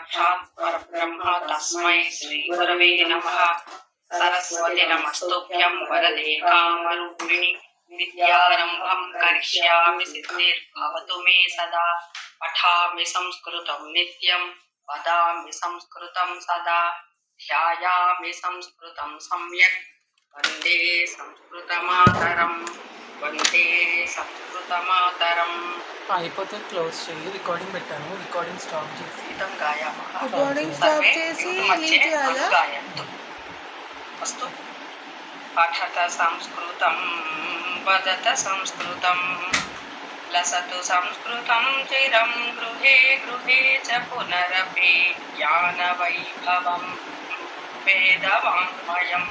साक्षात् परब्रह्म तस्मै श्री गुरवे नमः। सरस्वती नमस्तुभ्यं वरदे कामरूपिणि विद्यारम्भं करिष्यामि सिद्धिर्भवतु मे सदा। पठामि संस्कृतं नित्यं वदामि संस्कृतं सदा। ध्यायामि संस्कृतं सम्यक् वन्दे संस्कृतमातरम् वन्दे संस्कृतमातरम्। అయిపోతే క్లోజ్ చేయి. రికార్డింగ్ పెట్టాను, రికార్డింగ్ స్టాప్ చేసి రికార్డింగ్ స్టాప్ చేసి లీవ్ చేయాలా? अस्तु पठत संस्कृतं वदत संस्कृतं लसतु संस्कृतं चिरं गृहे गृहे च पुनरपि ज्ञानवैभवं वेदवाङ्मयं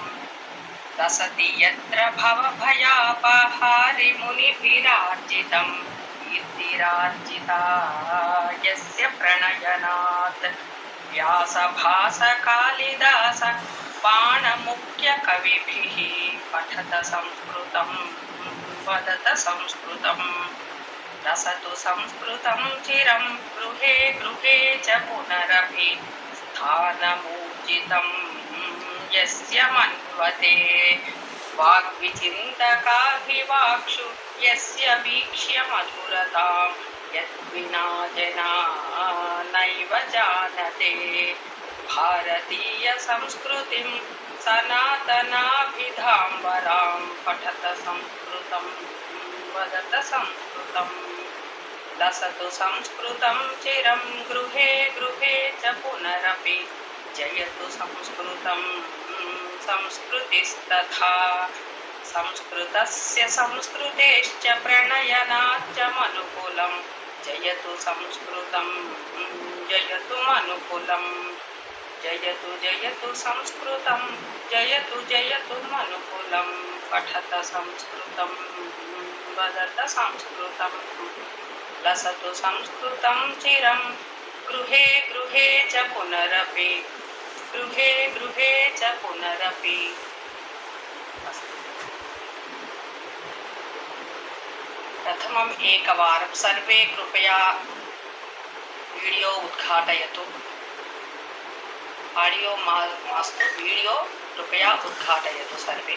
लसति यत्र भवभयापहारि मुनिभिरार्जितं कीर्तिरार्जिता यस्य प्रणयनात् व्यासभास कालिदास बाणमुख्य कविभिः पठत संस्कृतं वदत संस्कृतं रसतु संस्कृतं चिरं गृहे गृहे च पुनरपि स्थानमूर्जितं यस्य मन्वते वाग्विचिन्तकाभिवाक्षु यस्य वीक्ष्य मधुरतां यद्विना जना नैव जानते भारतीय संस्कृतिं सनातनाभिधाम्बरां पठत संस्कृतं वदत संस्कृतं लसतु संस्कृतं चिरं गृहे गृहे च पुनरपि जयतु संस्कृतं संस्कृतिस्तथा संस्कृतस्य संस्कृतेश्च प्रणयनाच्च मनुकुलं जयतु संस्कृतं जयतु मनुकुलं जयतु जयतु संस्कृतं जयतु जयतु मनुकुलं पठत संस्कृतं वदत संस्कृतं लसतु संस्कृतं चिरं गृहे गृहे च पुनरपि गृहे गृहे च पुनरपि। प्रथमम् एकवारं सर्वे कृपया वीडियो उद्घाटयतु। ऑडियो मास्तु, वीडियो कृपया उद्घाटयतु सर्वे।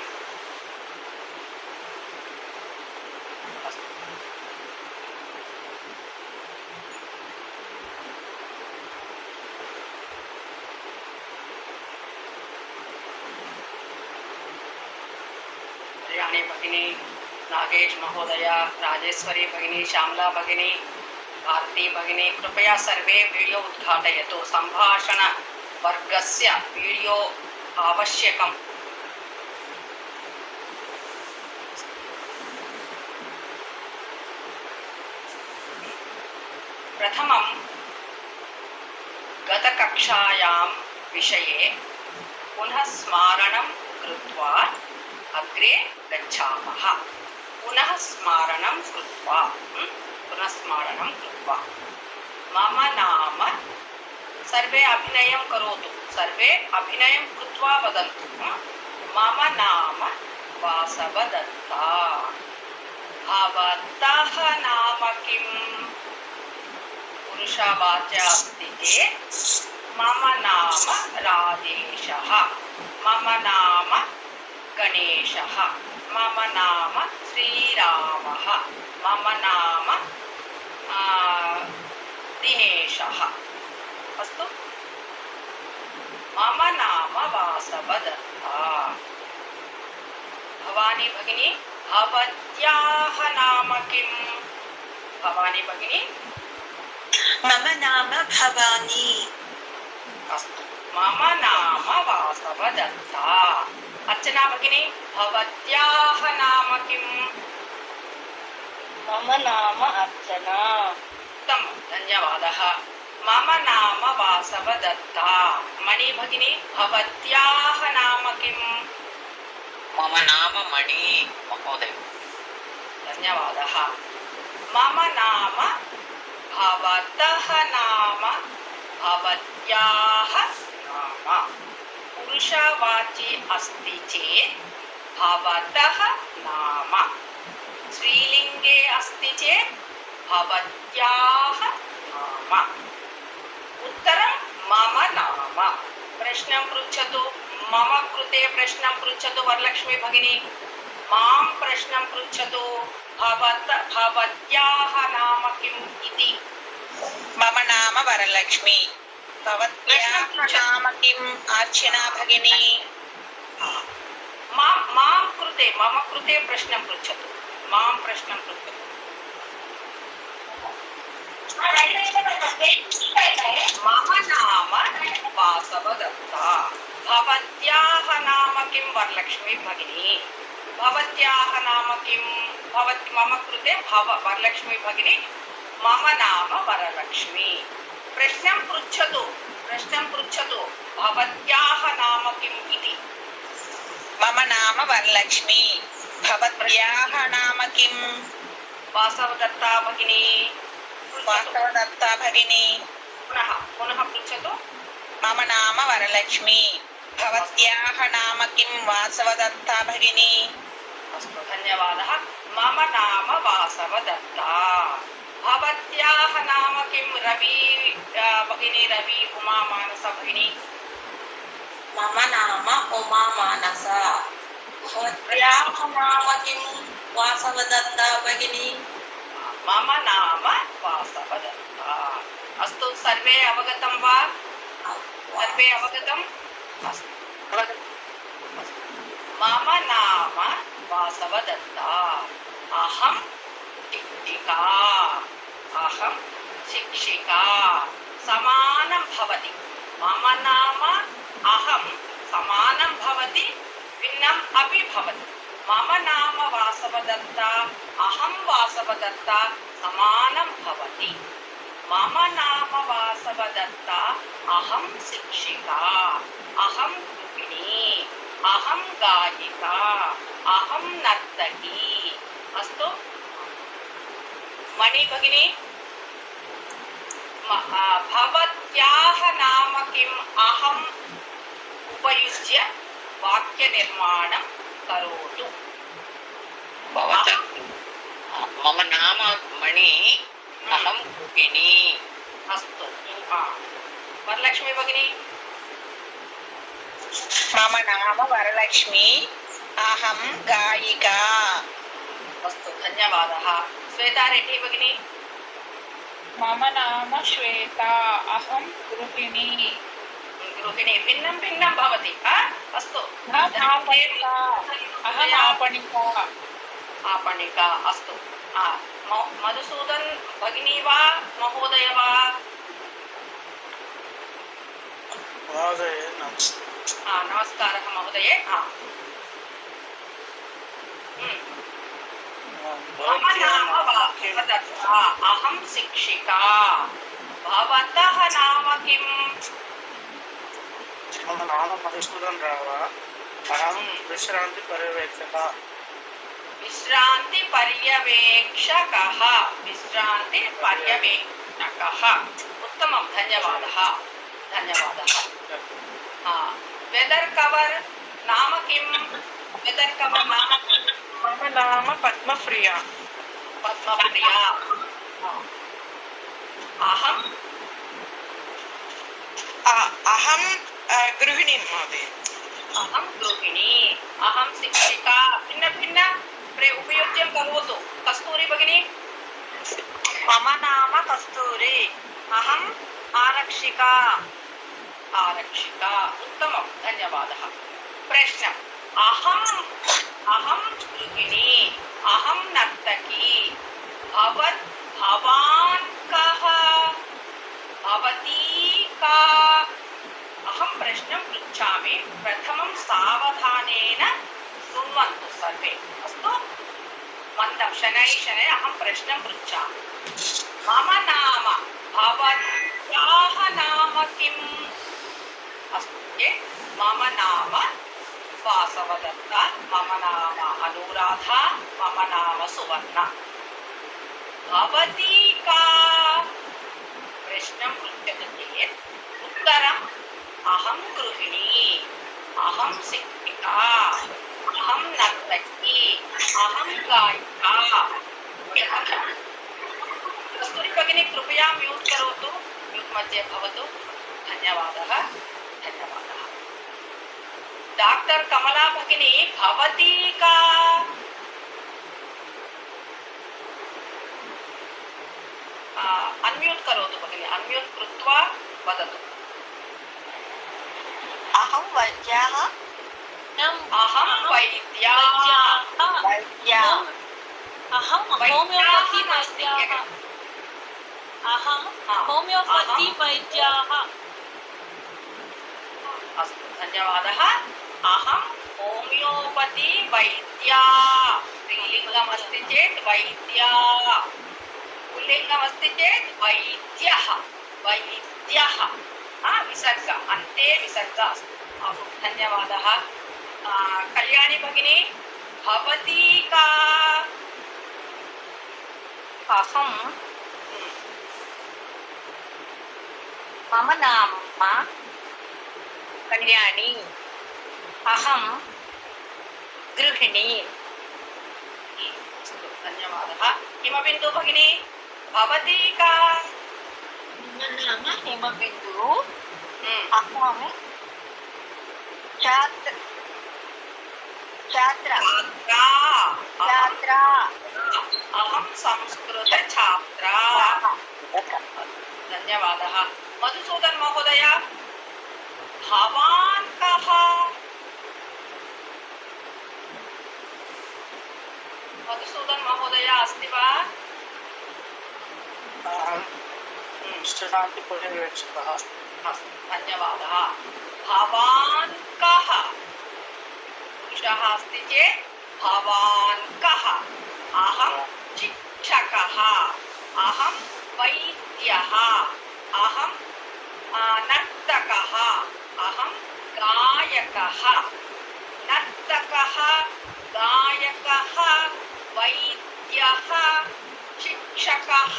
कल्याणी भगिनी, नागेश महोदय, राजेश्वरी भगिनी, श्यामला भगिनी, भारती भगिनी, कृपया सर्वे वीडियो उद्घाटयतु। संभाषण वर्गस्य वीडियो आवश्यकम्। प्रथमं गतकक्षायां विषये पुनः स्मारणं कृत्वा अग्रे गच्छामः। पुनः स्मारणं कृत्वा मम नाम, सर्वे अभिनयं करोतु, सर्वे अभिनयं कृत्वा वदन्तु। मम नाम वासवदत्ता। भवतः नाम किम्? पुरुषवाच्य अस्ति चेत् मम नाम राजेशः, मम नाम गणेशः, मम नाम श्रीरामः, मम नाम दिनेशः। अस्तु, मम नाम वासवदत्ता। भवानी भगिनी, भवत्याः नाम किम्? भवानी भगिनी, मम नाम भवानी। अस्तु, मम नाम वासवदत्ता। अर्चना भगिनी, भवत्याः नाम किम्? मम नाम अर्चना। उत्तमं, धन्यवादः। मम नाम वासवदत्ता। मणि भगिनी, भवत्याः नाम किम्? मम नाम मणि महोदय। धन्यवादः। मम नाम, भवतः नाम, भवत्याः नाम। पुरुषवाची अस्ति चेत् भवतः नाम, स्त्रीलिङ्गे अस्ति चेत् भवत्याः नाम। उत्तरं प्रश्नं पृच्छतु मम कृते प्रश्नं पृच्छतु वरलक्ष्मी भगिनी मां प्रश्नं पृच्छतु भवत्याः नाम किम् इति मम नाम वरलक्ष्मी भवत्याः नाम किम् अर्चना भगिनी मां कृते मम कृते प्रश्नं पृच्छतु मां प्रश्नं पृच्छतु मम नाम वासवदत्ता भवत्याः नाम किं वरलक्ष्मी भगिनी भवत्याः नाम किं मम कृते वरलक्ष्मी भगिनी मम नाम वरलक्ष्मी प्रश्नं पृच्छतु भवत्याः नाम किम् इति मम नाम वरलक्ष्मी भवत्याः नाम किम् वासवदत्ता भगिनी वासवदत्ता भगिनी पुनः पृच्छतु मम नाम वरलक्ष्मी भवत्याः नाम किं वासवदत्ता भगिनी अस्तु धन्यवादः मम नाम वासवदत्ता भवत्याः नाम किं रवि भगिनी रवि उमा मानस भगिनी मम नाम उमा मानस भवत्याः नाम किं वासवदत्ता भगिनी मम नाम वासवदत्ता अस्तु सर्वे अवगतं वा सर्वे अवगतम् अस्तु मम नाम वासवदत्ता अहं शिक्षिका समानं भवति मम नाम अहं समानं भवति भिन्नम् अपि भवति मम नाम वासवदत्ता अहं वासवदत्ता समानं भवति मम नाम वासवदत्ता अहं शिक्षिका अहं गृहिणी अहं गायिका अहं नर्तकी अस्तु मणि भगिनी भवत्याः नाम किम् अहम् उपयुज्य वाक्यनिर्माणं करोतु मम नाम मणि अहं गृहिणी अस्तु वरलक्ष्मी भगिनी मम नाम वरलक्ष्मी अहं गायिका अस्तु धन्यवादः श्वेता रेड्डी भगिनी मम नाम श्वेता अहं गृहिणी भिन्नं भिन्नं भवति अस्तु अहम् आपणिका अस्तु मधुसूदन भगिनी वा महोदय वा महोदय नमस्कारः महोदये मम नाम वासवदत्ता अहं शिक्षिका भवतः नाम किम् मम नाम मधुसूदन राव अहं विश्रांति पर्यवेक्षकः उत्तमं धन्यवादः वेदर कवर नाम किं वेदर कवर नाम मम नाम पद्मप्रिया अहं गृहिणी महोदय अहं गृहिणी अहं शिक्षिका भिन्न भिन्न उपयोज्यं करोतु कस्तूरी भगिनी मम नाम कस्तूरी अहम् आरक्षिका उत्तमं धन्यवादः प्रश्नम् अहं गृहिणी अहं नर्तकी भवान् कः भवती का अहं प्रश्नं पृच्छामि प्रथमं सावधानेन शृण्वन्तु सर्वे अस्तु मन्दं शनैः अहं प्रश्नं पृच्छामि मम नाम भवत्याः नाम किम् अस्तु मम नाम वासवदत्ता मम नाम अनुराधा मम नाम सुवर्णा भवती का प्रश्नं पृच्छति चेत् उत्तरम् अहं गृहिणी अहं शिक्षिका अहं नर्तकी अहं गायिका कस्तूरी भगिनी कृपया म्यूट् करोतु म्यूट् मध्ये भवतु धन्यवादः धन्यवादः। डॉक्टर कमला भगिनी भवती का अन्म्यूट् करोतु भगिनी, अन्म्यूट् कृत्वा वदतु। अहं वैद्याः अहं वैद्या अहं होमियोपति वैद्याः अहं होमियोपति वैद्याः अस्तु धन्यवादः। अहं होमियोपति वैद्या, स्त्रीलिङ्गमस्ति चेत् वैद्या, पुल्लिङ्गमस्ति चेत् वैद्यः, वैद्यः विसर्ग अन्ते विसर्ग अस्ति। अस्तु धन्यवादः। कल्याणी भगिनी भवती का अहं मम नाम कल्याणी अहं गृहिणी अस्तु धन्यवादः। हिमबिन्दु भगिनी भवती का मम नाम हिमबिन्दु अहं छात्रा छात्रा छात्रा अहं संस्कृत छात्रा। धन्यवादः। मधुसूदन महोदय भवान् कः? मधुसूदन महोदय अस्ति वा? अहं विश्रान्तिपर्यवेक्षकः। अस्तु धन्यवादः। भवान् कः? पुरुषः अस्ति चेत् भवान् कः? अहं शिक्षकः, अहं वैद्यः, अहं नर्तकः, अहं गायकः। नर्तकः, गायकः, वैद्यः, शिक्षकः,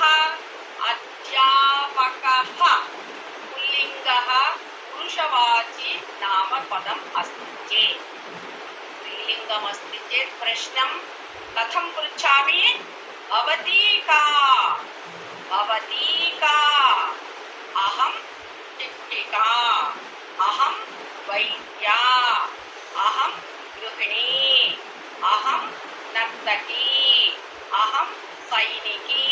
अध्यापकः। पुल्लिङ्गः पुरुषवाची नामपदम् अस्ति चेत्, स्त्रीलिङ्गमस्ति चेत् प्रश्नं कथं पृच्छामि? भवती का? भवती का? अहं शिक्षिका, अहं वैद्या, अहं गृहिणी, अहं नर्तकी, अहं सैनिकी,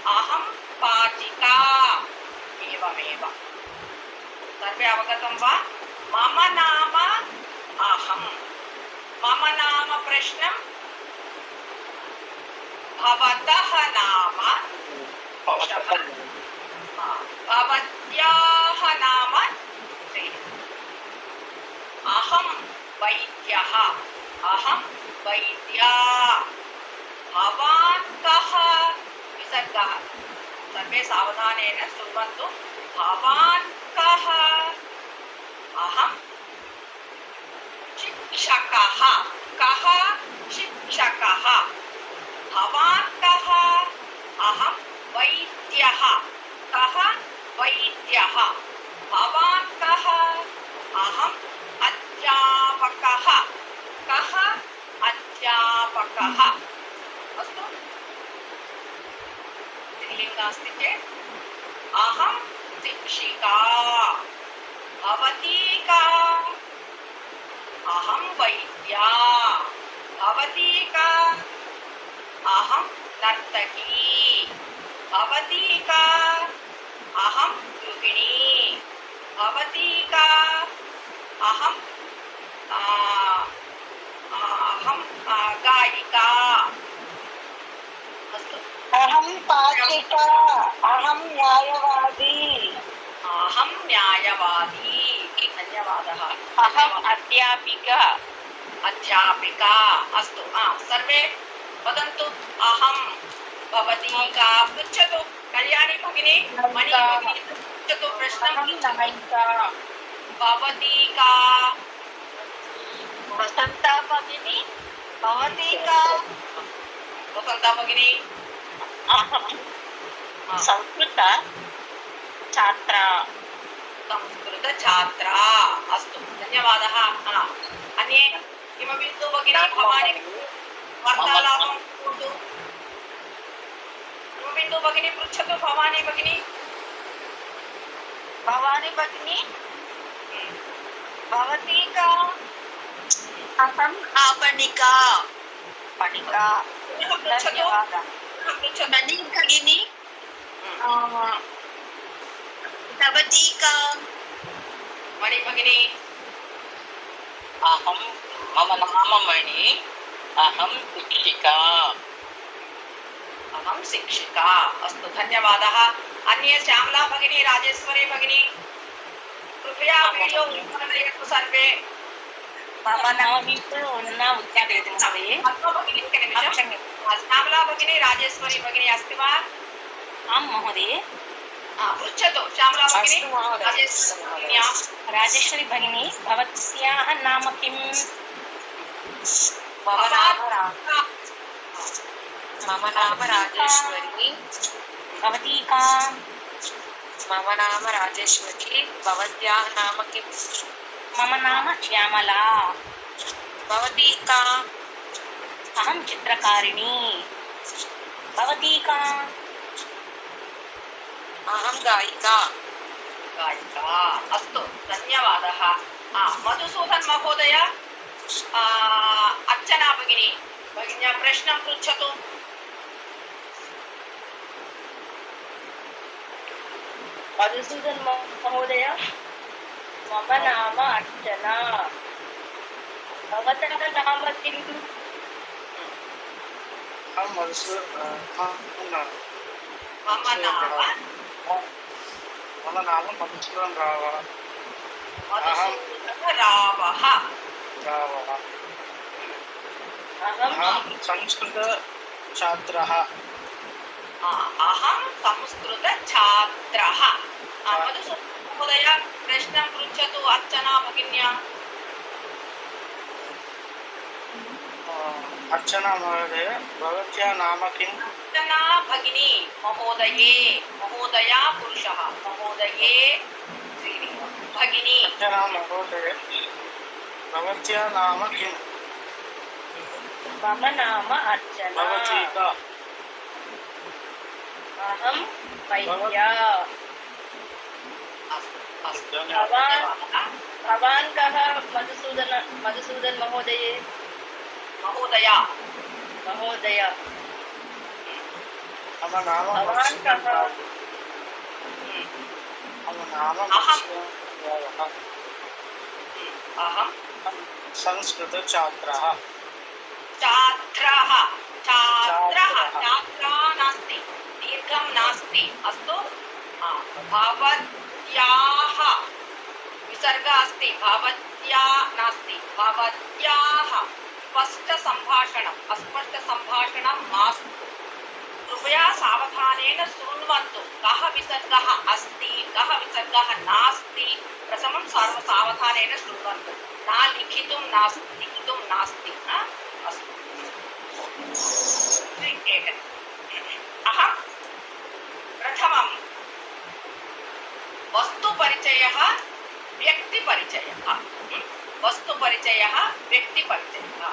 अहं पाचिका। एवमेव सर्वे अवगतं वा? मम नाम अहं। मम नाम प्रश्नं भवतः नाम, भवत्याः नाम। अहं वैद्यः, अहं वैद्या। भवान् कः? विसर्गः। सर्वे सावधानेन शृण्वन्तु। भवान् कः? अहं शिक्षकः। कः? शिक्षकः। भवान् कः? अहं वैद्यः। कः? वैद्यः। भवान् कः? अहम् अध्यापकः। कः? अध्यापकः। अस्तु स्त्रीलिङ्गः अस्ति चेत् अहं शिक्षिका। भवती का? अहं वैद्या। भवती का? अहं नर्तकी। भवती का? अहं गृहिणी। भवती का? अहं गायिका। अस्तु अहं पाचिका अहं न्यायवादी अहं न्यायवादी। धन्यवादः। अहम् अध्यापिका अध्यापिका। अस्तु सर्वे वदन्तु। अहं भवती का पृच्छतु। कल्याणी भगिनी, मणि भगिनी पृच्छतु, प्रश्नं पृच्छतु। भवती का? वसन्ता भगिनी भवती का? वसन्ता भगिनी अहं संस्कृत छात्रा संस्कृतछात्रा। अस्तु धन्यवादः। अन्ये हिमबिन्दु भगिनी, भवानी वार्तालापं कुर्वन्तु। हिमबिन्दु भगिनी पृच्छतु। भवानी भगिनी भवानी भगिनी भवती का अहम् आपणिका पणिका पुनः पृच्छतु धन्यवादः पुनः पृच्छतु मणि भगिनी भवती का मणि भगिनी अहं मम नाम मणि अहं शिक्षिका अहं शिक्षिका अस्तु धन्यवादः अन्ये श्यामला भगिनी राजेश्वरी भगिनी कृपया वीडियो उद्घाटयतु सर्वे मम नाम न उद्घाटयति महोदये पद्मा भगिनी एकनिमिषं श्यामला भगिनी राजेश्वरी भगिनी अस्ति वा आं महोदये पृच्छतु श्यामला भगिनी अस्तु महोदय। राजेश्वरी भगिन्या राजेश्वरी भगिनी भवत्याः नाम किम् मम नाम राजेश्वरी भवती का मम नाम राजेश्वरी भवत्याः नाम किम् मम नाम श्यामला भवती का अहं चित्रकारिणी भवती का अहं गायिका गायिका अस्तु धन्यवादः मधुसूदन महोदय अर्चना भगिनी भगिन्या प्रश्नं पृच्छतु मधुसूदन महोदय मम नाम अर्चना भवतः नाम किम् हम मधुसूदन मम नाम मम नाम मधुसूदन रावः मधुसूदनरावः रावः अहं अहं संस्कृत छात्रः अहं संस्कृतछात्रः मधुसूदन महोदय प्रश्नं पृच्छतु अर्चना भगिन्या अर्चना महोदय भवत्याः नाम किम् अर्चना भगिनी महोदये महोदया पुरुषः महोदये स्त्रीलिङ्गं भगिनी अर्चना महोदय भवत्याः नाम किम् मम नाम अर्चना भवती का अहं वैद्या भवान् कः मधुसूदन महोदये महोदया महोदय मम नाम भवान् कः मम नाम अहं संस्कृतछात्रः छात्रः छात्रः छात्रः। छात्रा नास्ति दीर्घं नास्ति अस्तु भवत्याः विसर्ग अस्ति भवत्या नास्ति भवत्याः स्पष्टसम्भाषणम् अस्पष्टसम्भाषणं मास्तु कृपया सावधानेन शृण्वन्तु कः विसर्गः अस्ति कः विसर्गः नास्ति प्रथमं सावधानेन शृण्वन्तु न लिखितुं नास्ति अस्तु अहं प्रथमं वस्तुपरिचयः व्यक्तिपरिचयः वस्तुपरिचयः व्यक्तिपरिचयः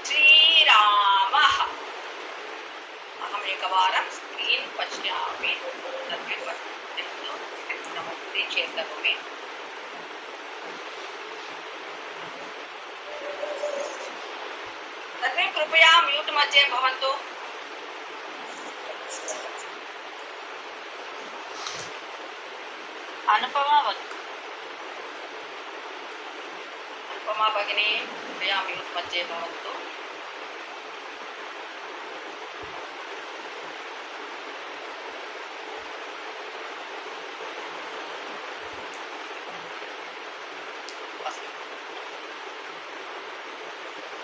श्रीरामः अहम् एकवारं स्क्रीन् पश्यामि शेर् करोमि सर्वे कृपया म्यूट् मध्ये भवन्तु अनुपमा भगिनी कृपया म्यूट् मध्ये भवन्तु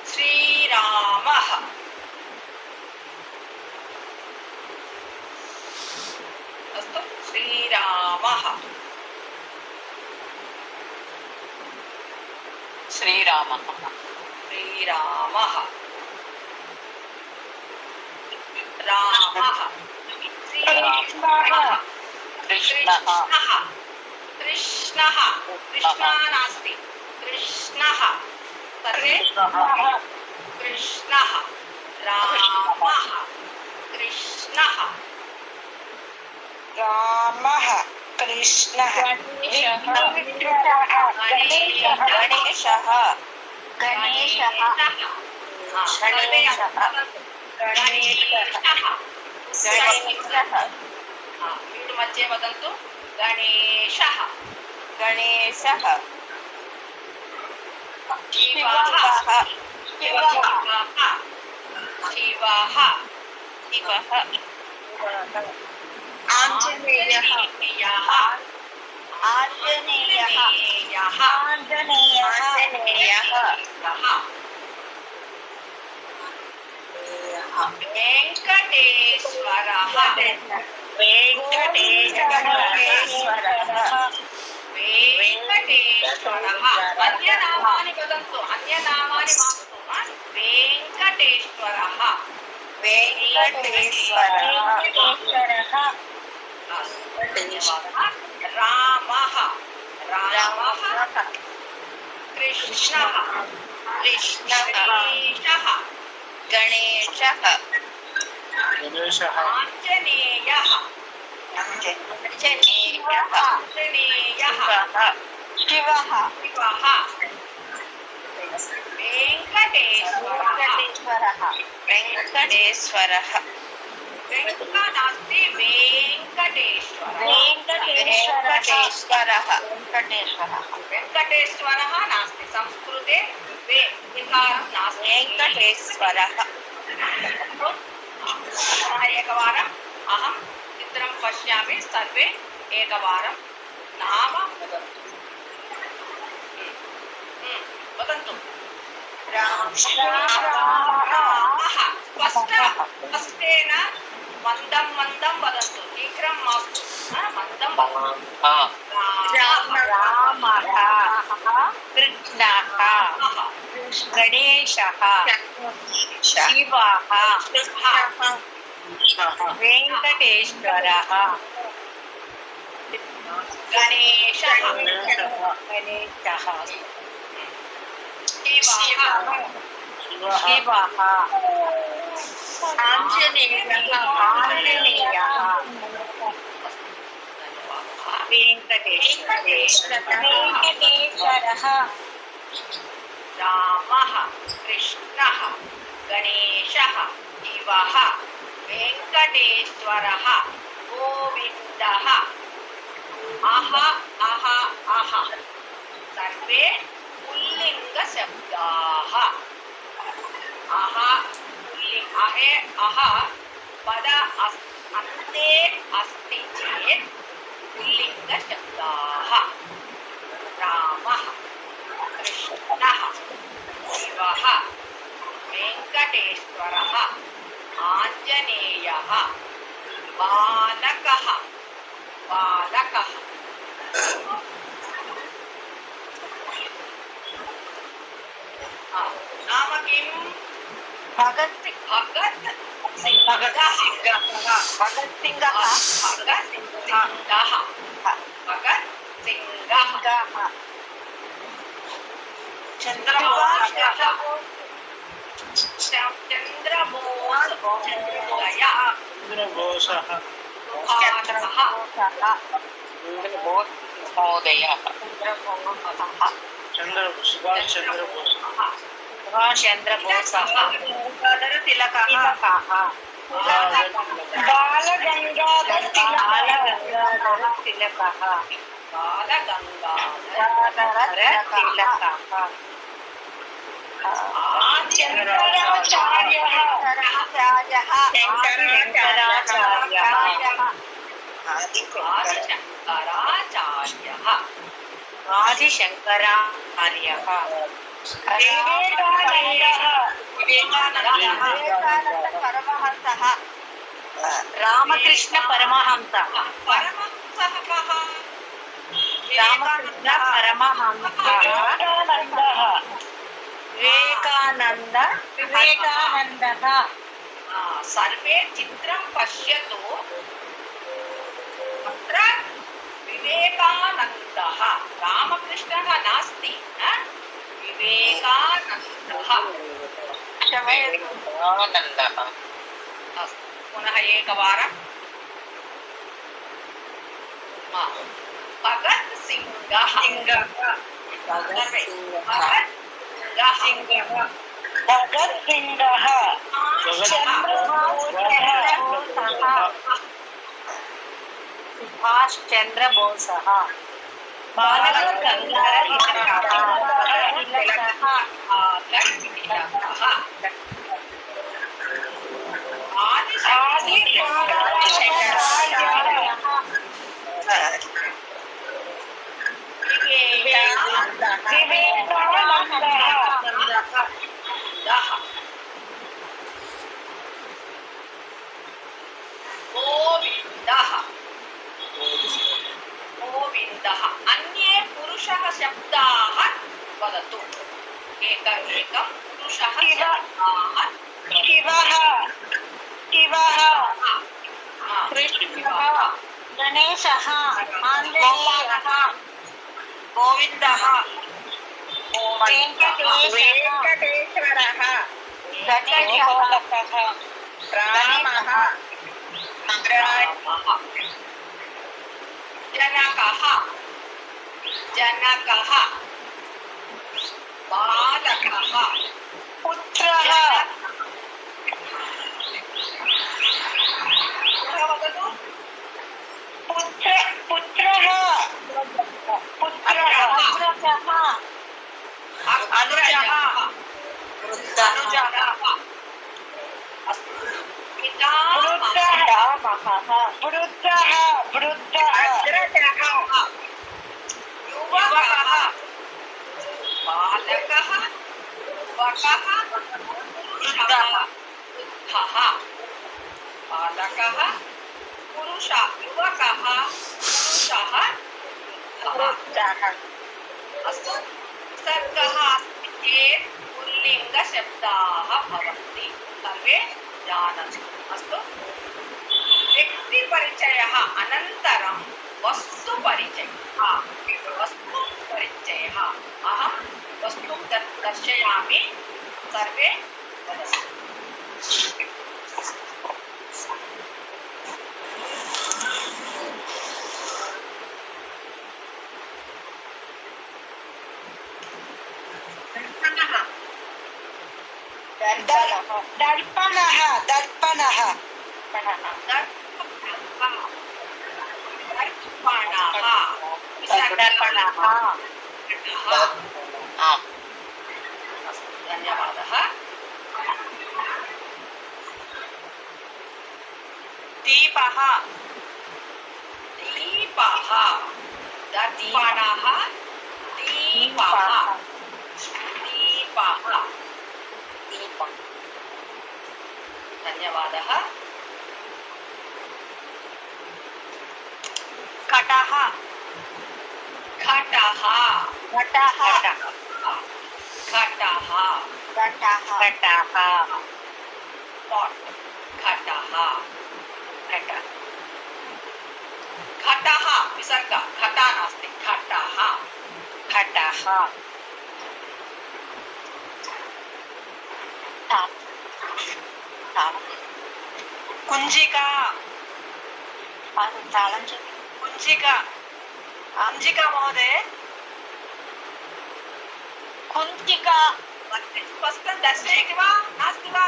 श्रीरामः अस्तु श्रीरामः श्रीरामः श्रीरामः रामः कृष्णः कृष्णः कृष्णः नास्ति कृष्णः सर्वे कृष्णः रामः कृष्णः रामः कृष्णः गणेशः गणेशः गणेशः गणेशः सर्वे गणेशः गणेशः वीटु मध्ये वदन्तु गणेशः गणेशः शिवः शिवः शिवः शिवः आञ्जनेयः आञ्जनेयः आञ्जनेयः आञ्जनेयः वेङ्कटेश्वरः वेङ्कटेश्वरः वेङ्कटेश्वरः अन्यनामानि वदन्तु अन्यनामानि मास्तु वेङ्कटेश्वरः वेङ्कटेश्वरः रामः रामः कृष्णः गणेशः गणेशः गणेशः आञ्जनेयः आञ्जनेयः आञ्जनेयः शिवः शिवः वेङ्कटेश्वरः वेङ्कटेश्वरः वेङ्का नास्ति वेङ्कटेश्वरः वेङ्कटेश्वरः वेङ्कटेश्वरः नास्ति संस्कृते वे विकारं नास्ति वेङ्कटेश्वरः पुनः एकवारम् अहं चित्रं पश्यामि सर्वे एकवारं नाम वदन्तु वदन्तु स्पष्टेन मन्दं मन्दं वदन्तु शीघ्रं मास्तु मन्दं रामः कृष्णः गणेशः शिवः वेङ्कटेश्वरः गणेशः शिवः आञ्जनेयः वेङ्कटेश्वरः रामः कृष्णः गणेशः शिवः वेङ्कटेश्वरः गोविन्दः अह अह अह सर्वे पुल्लिङ्गशब्दाः अह अहे अह पद अन्ते अस्ति चेत् पुल्लिङ्गशब्दाः रामः कृष्णः शिवः वेङ्कटेश्वरः आञ्जनेयः बालकः बालकः नाम किं भगत् भगत् सिंहः भगत् सिंहः भगत् सिंहः चन्द्रबोसः चन्द्रबोसः महोदयः सुभाष चंद्र बोस सुभाष चंद्र बोसः तिलकः बाल गंगाधर तिलकः आदिशंकराचार्यः विवेकानंद परमहंसः रामकृष्ण परमहंसः रामकृष्ण परमहंसः विवेकानन्दः सर्वे चित्रं पश्यतु अत्र विवेकानन्दः रामकृष्णः नास्ति विवेकानन्दः आनन्दः अस्तु पुनः एकवारं भगत् सिंहः सर्वे भगत सिंह सुभाष चंद्र बोस गोविन्दः अन्ये पुरुषः शब्दाः वदतु एकं पुरुषः शब्दाः शिवः कृष्णः गणेशः आञ्जनेयः गोविन्दः वेङ्कटेश्वरः गणेशः रामः जनकः बालकः पुत्रः वदतु पुत्रः अनुजः युवकः बालकः युवकः पुरुषः वृद्धः बालकः पुरुषः युवकः पुरुषः वृद्धः अस्तु विसर्गः अस्ति चेत् पुल्लिङ्गशब्दाः भवन्ति सर्वे जानन्ति अस्तु व्यक्तिपरिचयः अनन्तरं वस्तुपरिचयः अहं वस्तुं दर्शयामि सर्वे वदन्तु दर्पणः धन्यवादः दीपः दर्पणः दीपः धन्यवादः घटः घटः विसर्ग घटा नास्ति घटः कुञ्जिका कुञ्जिका महोदय कुञ्जिका स्पष्टं दर्शयति वा नास्ति वा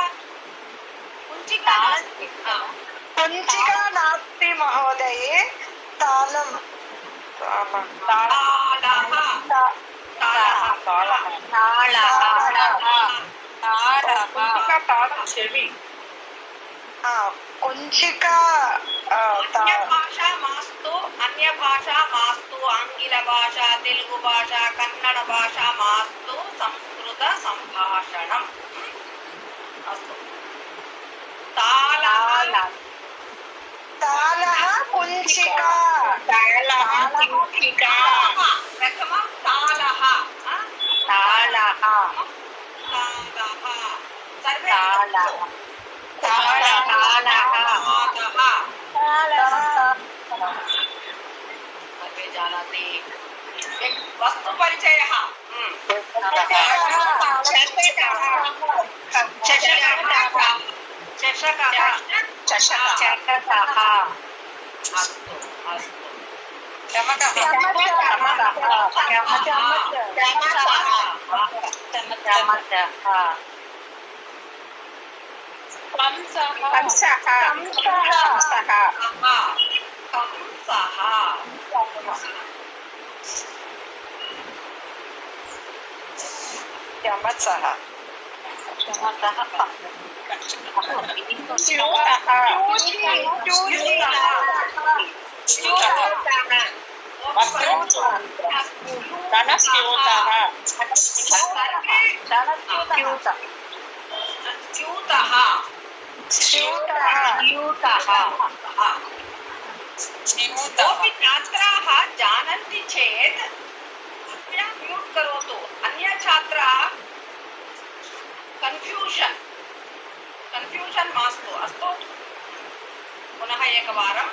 कुञ्जिका नास्ति महोदये तालम् చెవి कुञ्चिका अन्यभाषा मास्तु आङ्ग्लभाषा तेलुगुभाषा कन्नडभाषा मास्तु संस्कृत सम्भाषणम् अस्तु तालः कुञ्चिका प्रथमं तालः सर्वे सर्वे जानाति वस्तुपरिचयः चषकः अस्तु चमकः कोऽपि छात्राः जानन्ति चेत् कृपया म्यूट् करोतु अन्य छात्राः कन्फ्यूषन् मास्तु अस्तु पुनः एकवारं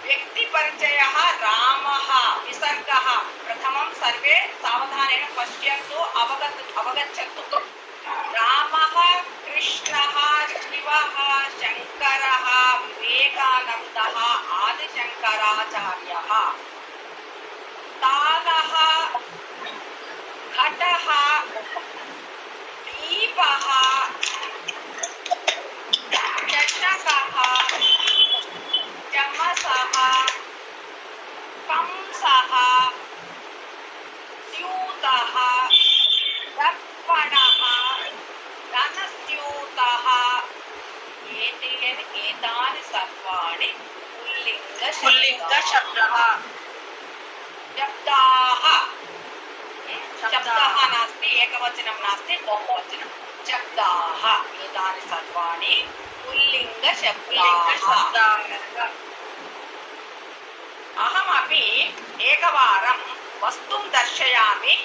व्यक्तिपरिचयः रामः विसर्गः प्रथमं सर्वे सावधानेन पश्यन्तु अवगच्छन्तु रामः कृष्णः शिवः शङ्करः विवेकानन्दः आदिशङ्कराचार्यः तालः घटः दीपः चषकः चमसः कंसः स्यूतः दर्पणः धनस्यूतः एतानि सर्वाणि पुल्लिङ्गशब्दाः शब्दाः नास्ति एकवचनं नास्ति बहुवचनं शब्दाः एतानि सर्वाणि पुल्लिङ्गशब्दाः अहमपि एकवारं वस्तुं दर्शयामि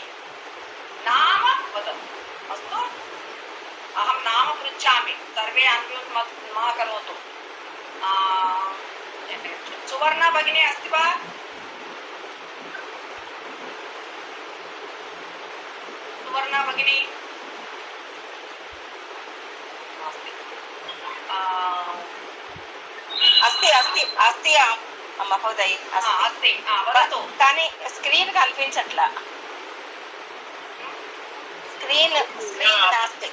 नाम वदतु अस्तु अहं नाम पृच्छामि सर्वे अन्म्यूट् मा करोतु सुवर्णा भगिनी अस्ति वा सुवर्णा भगिनी अस्ति अस्ति अस्ति महोदय अस्ति वदतु కానీ స్క్రీన్ కనిపించట్లా స్క్రీన్ నాస్తి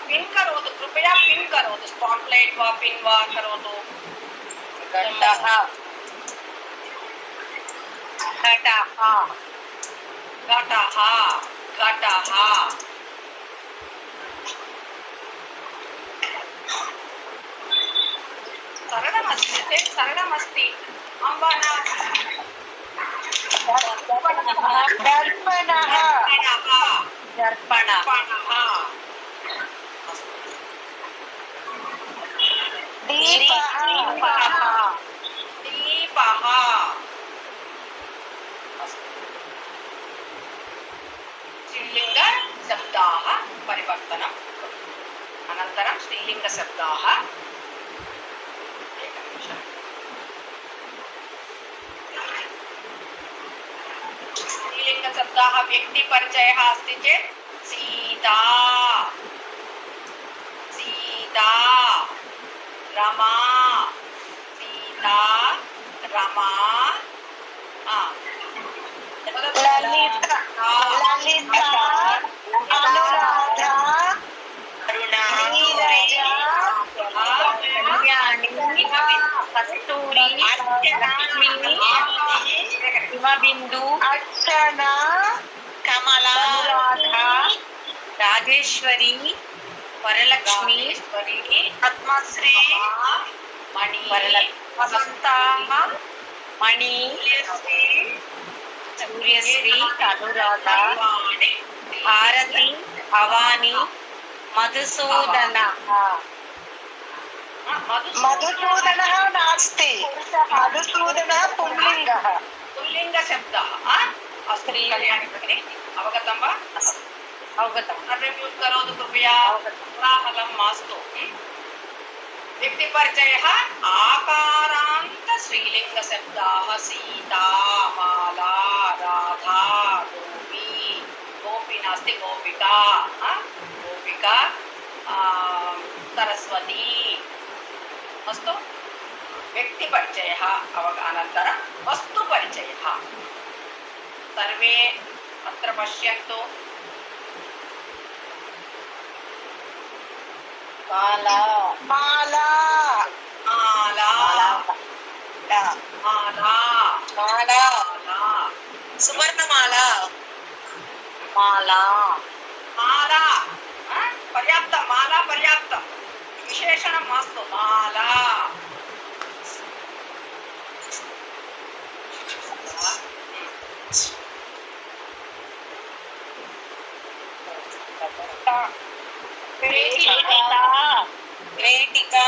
पिन करोतु कृपया पिन करोतु स्पॉटलाइट वा पिन वा करोतु घटः घटः घटः सरलमस्ति अम्बाना दर्पणः दर्पणः दीपः दीपः स्त्रीलिङ्ग शब्दाः परिवर्तनम् अनन्तरं स्त्रीलिङ्ग शब्दाः स्त्रीलिङ्ग शब्दाः व्यक्तिपरिचयः अस्ति चेत् सीता सीता रमा सीता रमा ललिता ललिता अनुराधा अरुणा नीरजा कस्तूरी हिमबिंदु अर्चना कमला अनुराधा राजेश्वरी वरलक्ष्मी पद्मश्री मणि वसंता मणि सूर्यश्री अनुराधा भारती भवानी मधुसूदन मधुसूदनः नास्ति मधुसूदनः पुल्लिङ्गः पुल्लिङ्गशब्दः अस्तु कल्याणी भगिनी अवगतं वा अवगतं सर्वे म्यूट् करोतु कृपया कोलाहलं मास्तु व्यक्तिपरिचयः आकारान्त स्त्रीलिङ्गशब्दाः सीता माला राधा गोपी गोपीनाथ नास्ति गोपिका गोपिका सरस्वती अस्तु व्यक्तिपरिचयः अनन्तरं वस्तुपरिचयः सर्वे अत्र पश्यन्तु माला माला माला माला माला माला सुवर्णमाला माला माला पर्याप्तं माला पर्याप्तं विशेषणं मास्तु माला पेटिका पेटिका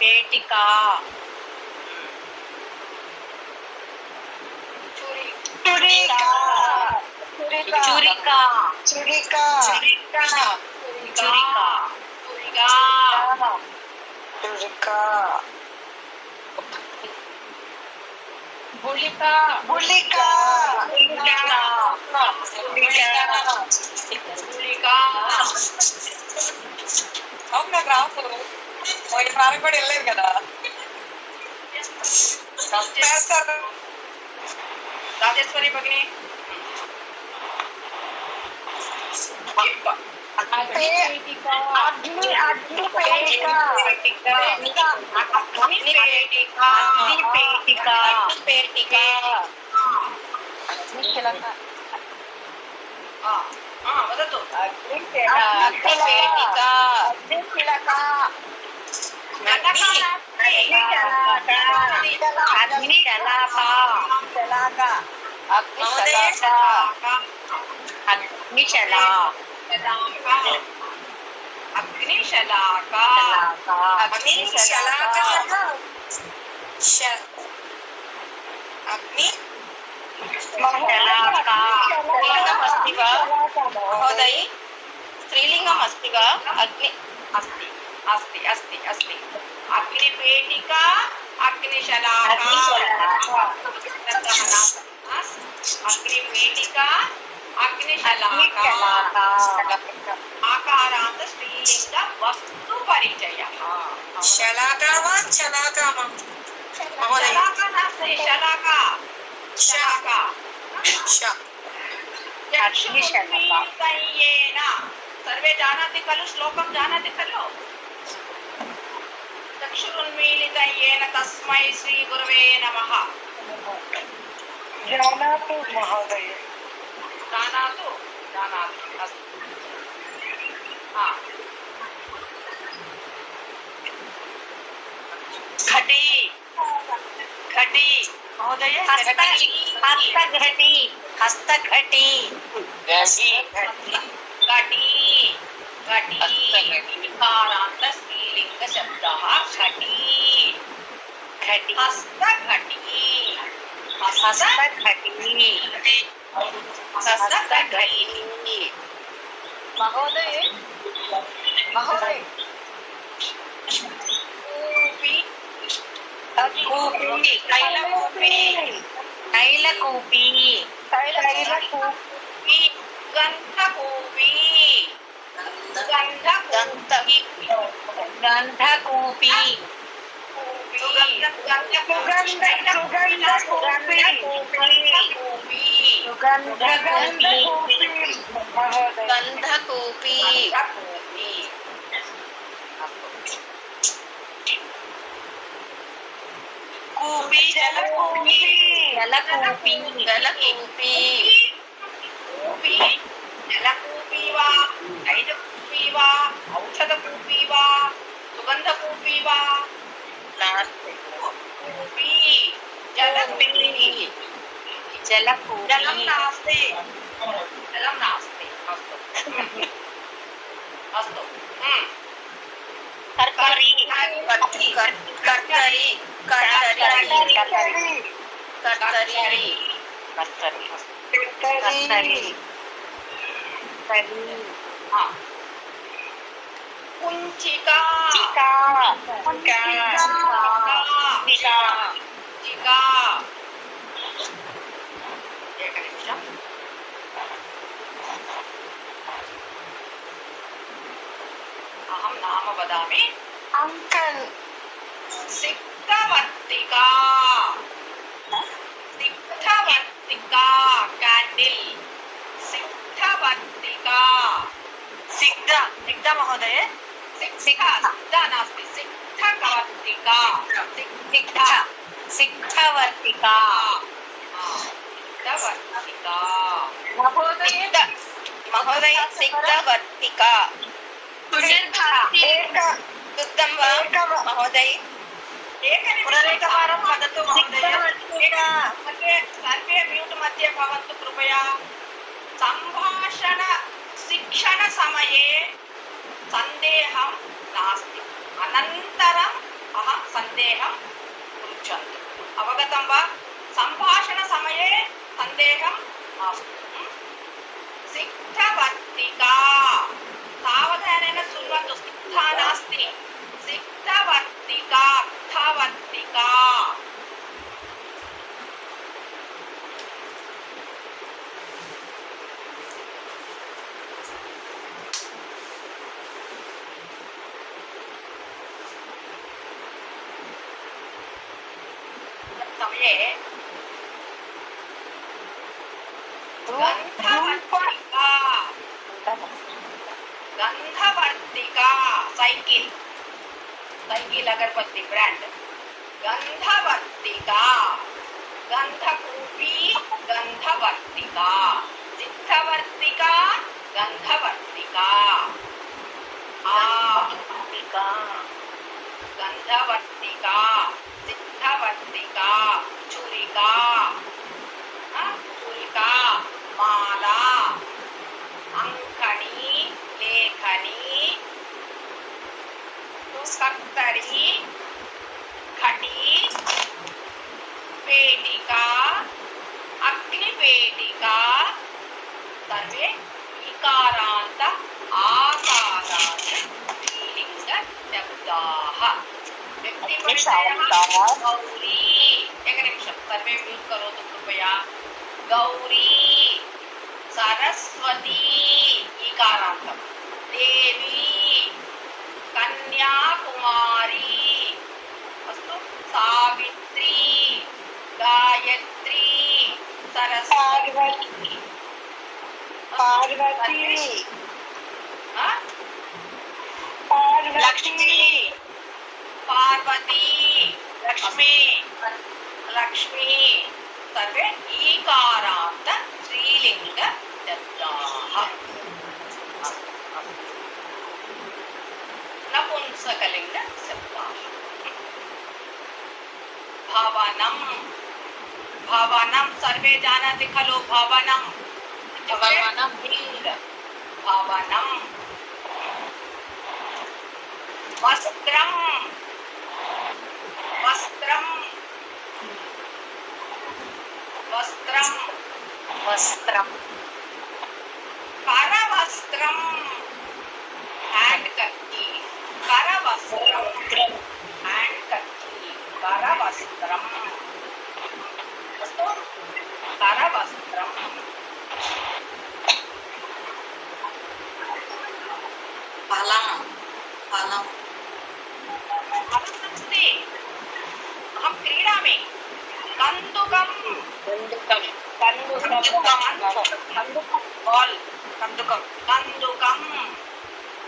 पेटिका छुरिका छुरिका छुरिका छुरिका छुरिका छुरिका बुलिका बुलिका बुलिका అవును నాకు రాదు పోయిన వారం కూడా వెళ్ళలేదు కదా వేస్తారు राजेश्वरी भगिनी अग्नि अग्नि पेटिका पेटिका वदतु पेटिका अग्निशिलका अग्निशलाका स्त्रीलिङ्गमस्ति वा महोदयि स्त्रीलिङ्गम् अस्ति वा अग्नि अस्ति अस्ति अस्ति अस्ति अग्निपेटिका अग्निशलाका अग्निपेटिका अग्निशलाका आकारान्त स्त्रीलिङ्ग वस्तु परिचयः शलाका वा शलाका वा महोदय शलाका नास्ति शलाका शलाका चक्षुरुन्मीलितयेन सर्वे जानाति खलु श्लोकं जानाति खलु चक्षुरुन्मीलितयेन तस्मै श्रीगुरवे नमः जानातु महोदय जानातु जानातु अस्तु घटी घटी महोदय हस्तघटी हस्तघटी घटी घटी इकारान्त स्त्रीलिङ्ग शब्दः घटी घटी हस्तघटी हस्तघटी हस्तघटी महोदय महोदय कूपी कूपी तैलकूपी तैलकूपी तैलकूपी गन्धकूपी गन्धकूपी गन्धकूपी गन्धकूपी कूपी जलकूपी जलकूपी जलकूपी कूपी जलकूपी वा तैलकूपी वा औषधकूपी वा सुगन्धकूपी वा नास्ति कूपी जलकूपी जलकूपी जलं नास्ति जलं नास्ति अस्तु अस्तु कर्करी कर्करी कर्करी कर्करी कर्करी कर्करी कुञ्चिका कुञ्चिका निमिषम् अहं नाम वदामि अंकल सिक्तवर्तिका सिक्तवर्तिका कैंडिल सिक्तवर्तिका सिग्ध महोदय सिक्था नास्ति सिक्तवर्तिका सिग्धवर्तिका सिक्तवर्तिका महोदय सिग्धवर्तिका शुद्धं वा महोदय पुनरेकवारं वदतु महोदय सर्वे म्यूट् मध्ये भवन्तु कृपया सम्भाषण शिक्षण समये सन्देहं नास्ति अनन्तरम् अहं सन्देहं पृच्छन्तु अवगतं वा सम्भाषण समये सन्देहं मास्तु सिक्तवर्तिका सावधानेन शृण्वन्तु सिक्था नास्ति सिक्तवर्तिका सिक्तवर्तिका समये गन्धवर्तिका गन्धवर्तिका साइकिल अगरबत्ती ब्रांड गन्धवर्तिका गन्धकूपी गन्धवर्तिका सिद्धवर्तिका गन्धवर्तिका गन्धवर्तिका सिद्धवर्तिका छुरिका छुरिका माला अंकनी लेखनी कर्तरी घटी पेटिका अग्निपेटिका सर्वे इकारान्त आकारान्त स्त्रीलिङ्ग शब्दाः व्यक्तिपरिचयः गौरी एकनिमिषं सर्वे म्यूट् करोतु कृपया गौरी सरस्वती इकारान्तं देवी कन्याकुमारी अस्तु सावित्री गायत्री सरस्वती पार्वती लक्ष्मी पार्वती लक्ष्मी लक्ष्मी सर्वे ईकारान्त स्त्रीलिङ्ग शब्दाः नपुंसकलिङ्ग शब्दाः भवनं भवनं सर्वे जानाति खलु भवनं भवनं वस्त्रं वस्त्रं वस्त्रं वस्त्रं करवस्त्रं हैंड कर्ची करवस्त्रं हैंड कर्ची करवस्त्रं अस्तु करवस्त्रं फलं फलं फलमस्ति अहं क्रीडामि कन्दुकं बॉल कन्दुकं कन्दुकं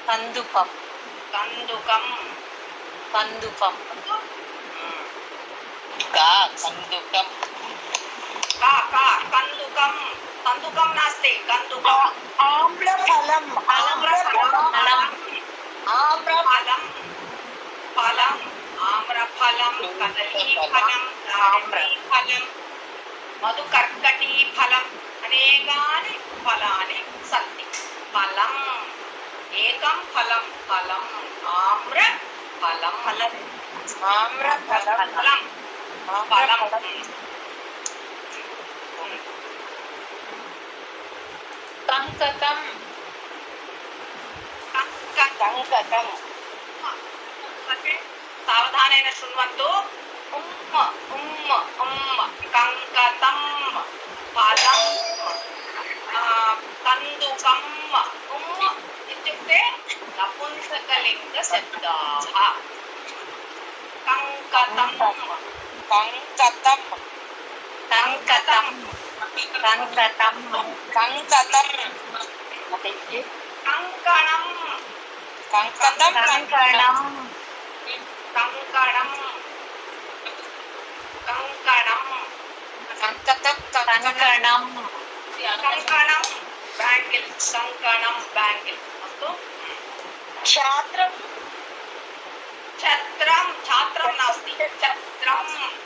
कन्दुकं कन्दुकं कन्दुकं कन्दुकं का कन्दुकं कन्दुकं नास्ति कन्दुकं आम्रफलम आम्रफलं फलं आम्रफलं कदलीफलं दारिद्र्यफलं मधुकर्कटीफलम् अनेकानि फलानि सन्ति फलम् एकं फलं फलम् आम्रफलं फलं कंकतं कंकतं सावधानेन शृण्वन्तु उम्म उम्म उम्म कंकतं फलं कन्दुकम् इत्युक्ते नपुंसकलिङ्गशब्दाः कङ्कतम् कङ्कतम् कङ्कतम् कङ्कतम् कङ्कतम् कङ्कणम् कङ्कतम् कङ्कणम् कङ्कणम् कङ्कणम् कङ्कतम् कङ्कणम् कङ्कणं बेङ्गिल् कङ्कणं बेङ्गिल् अस्तु छात्रं छत्रं छात्रं नास्ति छत्रं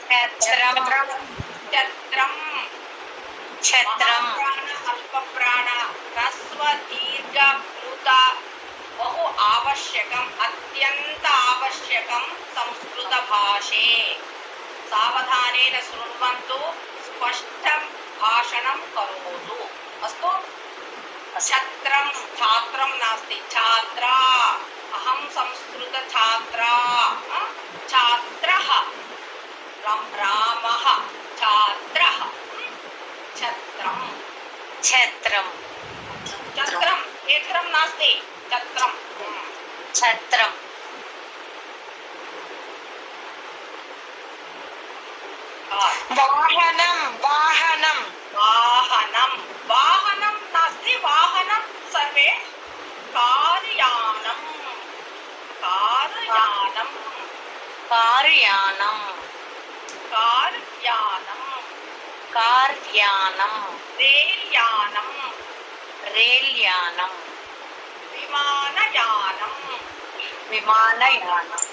छत्रम् छत्रं छत्रम् महाप्राण अल्पप्राण ह्रस्व दीर्घ प्लुत बहु आवश्यकम् अत्यन्त आवश्यकं संस्कृतभाषे सावधानेन शृण्वन्तु स्पष्टं भाषणं करोतु अस्तु छत्रं छात्रं नास्ति छात्रा अहं संस्कृतछात्रा छात्रः रामः छात्रः छत्रं छत्रम् छत्रम् एकरं नास्ति छत्रं छत्रम् वाहनं वाहनं वाहनं वाहनं नास्ति वाहनं सर्वे कार्यानं कार्यानं कार्यानम् कार्यानं कार्यानम् रेल्यानं रेल्यानम् विमानयानं विमानयानम्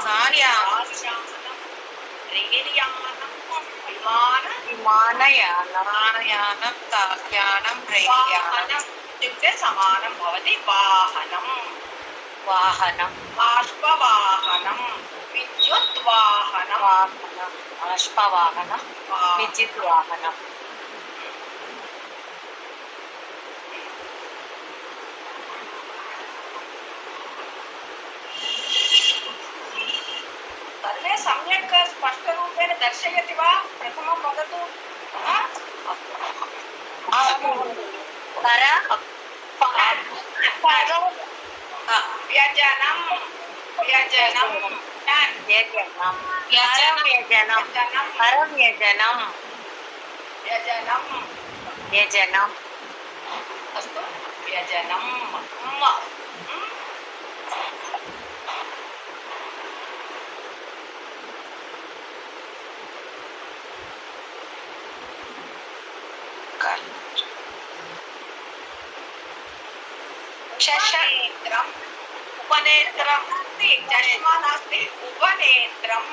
कार्यानं रेल्यानं विमान विमानयानम् यानं कार्यानं रेल्यानं वाहनम् इत्युक्ते समानं भवति वाहनं वाहनम् बाष्पवाहनं विद्युत् वाहनं वाहनम् बाष्पवाहनम् विद्युत् वाहनम् सर्वे सम्यक् स्पष्टरूपेण दर्शयति वा प्रथमं वदतु कर व्यजनं व्यजनं व्यजनम् परव्यजनम् परव्यजनम् व्यजनं व्यजनम् अस्तु व्यजनं उपनेत्रम् उपनेत्रं नास्ति चष्मा नास्ति उपनेत्रम्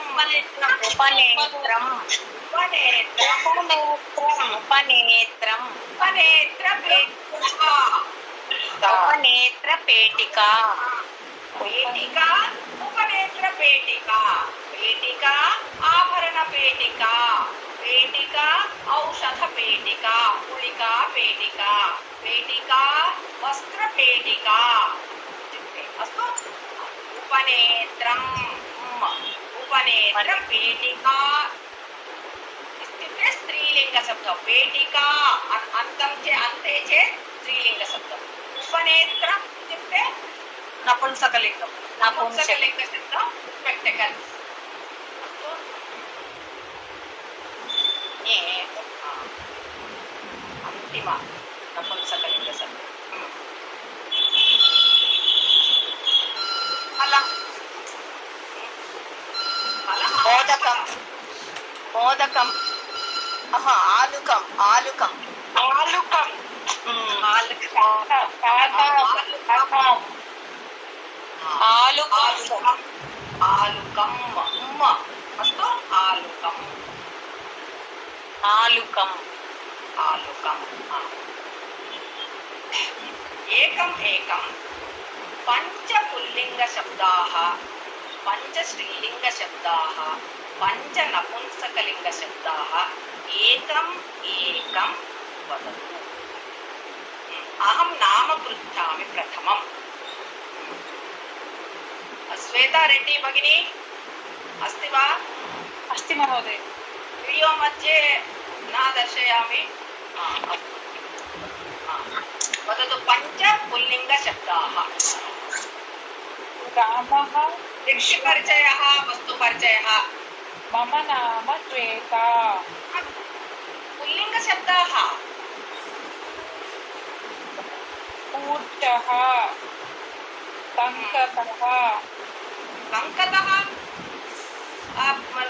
उपनेत्रम् उपनेत्रम् उपनेत्रम् उपनेत्रपेटिका उपनेत्रपेटिका पेटिका उपनेत्रपेटिका पेटिका आभरणपेटिका पेटिका औषधपेटिका गुलिका पेटिका पेटिका वस्त्रपेटिका अस्तु उपनेत्रम् उपनेत्रपेटिका इत्युक्ते स्त्रीलिङ्गशब्दः पेटिका अन्ते चेत् स्त्रीलिङ्गशब्दः उपनेत्रम् इत्युक्ते नपुंसकलिङ्गं नपुंसकलिङ्गशब्दः स्पेक्टकल्स् अन्तिम नपुंसकलिङ्गशब्दः फलं मोदकं मोदकं आलुकम् आलुकम् आलुकं आलुकम् आलुकम् अस्तु आलुकम् आलुकम् आलुकम् एकम् एकं पञ्चपुल्लिङ्गशब्दाः पञ्चस्त्रीलिङ्गशब्दाः पञ्चनपुंसकलिङ्गशब्दाः एकम् एकं वदतु अहं नाम पृच्छामि प्रथमम् श्वेता रेड्डी भगिनी अस्ति वा अस्ति महोदय वीडियो मध्ये न दर्शयामि वदतु पञ्च पुल्लिङ्गशब्दाः। रामः व्यक्तिपरिचयः, वस्तुपरिचयः। मम नाम श्वेता पुल्लिङ्गशब्दाः। कूर्चः सङ्कतः सङ्कतः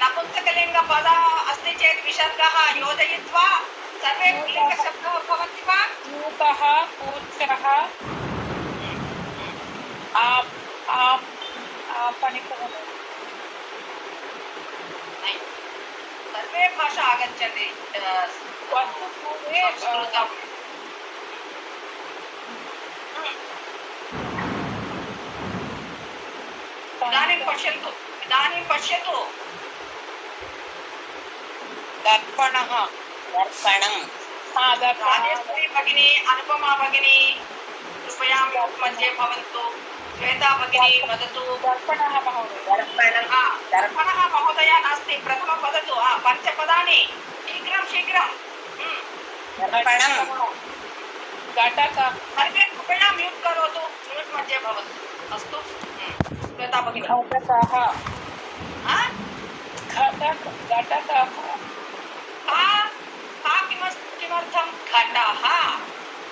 नपुंसकलिङ्गपद अस्ति चेत् विसर्गः योजयित्वा सर्वे पुल्लिङ्गशब्दाः भवन्ति वा? स्यूतः कूर्चः आपणिकः सर्वे भाषा आगच्छन्ति। वस्तुपूर्वे संस्कृतम्। इदानीं पश्यन्तु, दर्पणः दर्पणं राजेश्वरी भगिनी, अनुपमा भगिनी कृपया म्यूट् मध्ये भवन्तु। श्वेता भगिनी वदतु। दर्पणः महोदय दर्पणं दर्पणः महोदय नास्ति, प्रथमं वदतु। पञ्चपदानि शीघ्रं। दर्पणं घटकः सर्वे कृपया म्यूट् करोतु, म्यूट् मध्ये भवतु। अस्तु, श्वेता भगिनी। घटकः घटकः किमर्थं घटः?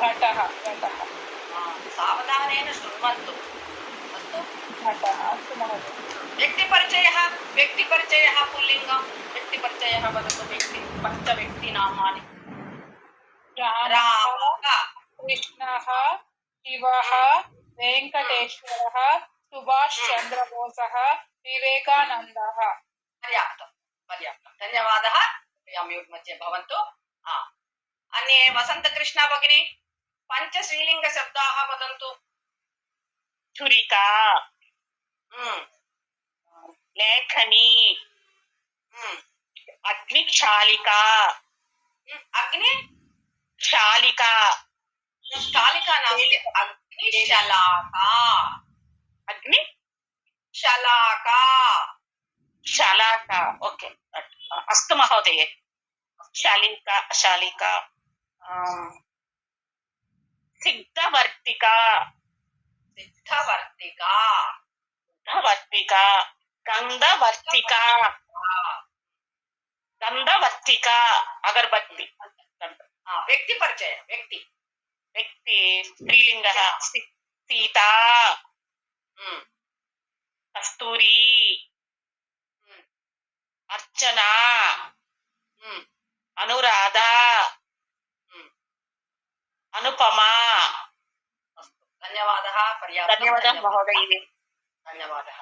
घटः सावधानेन शृण्वन्तु। अस्तु, घटः अस्तु महोदय व्यक्तिपरिचयः पुल्लिङ्गं। व्यक्तिपरिचयः वदतु। पञ्चव्यक्तिनामानि। रामः, कृष्णः शिवः वेङ्कटेश्वरः सुभाष चन्द्रबोसः विवेकानन्दः पर्याप्तं। धन्यवादः। म्यूट् मध्ये भवन्तु। अन्ये वसन्तकृष्ण भगिनी पञ्चस्त्रीलिङ्गशब्दाः वदन्तु। छुरिका लेखनी अग्निशालिका शालिका शालिका नास्ति, अग्निशलाका। शालाका ओके अस्तु महोदय शालिका सिद्धवर्तिका गन्धवर्तिका अगरबत्ती व्यक्तिपरिचय। व्यक्ति स्त्रीलिङ्गः सीता कस्तूरी अर्चना अनुराधा अनुपमा। धन्यवादः। पर्याप्तं। धन्यवादः महोदय। धन्यवादः।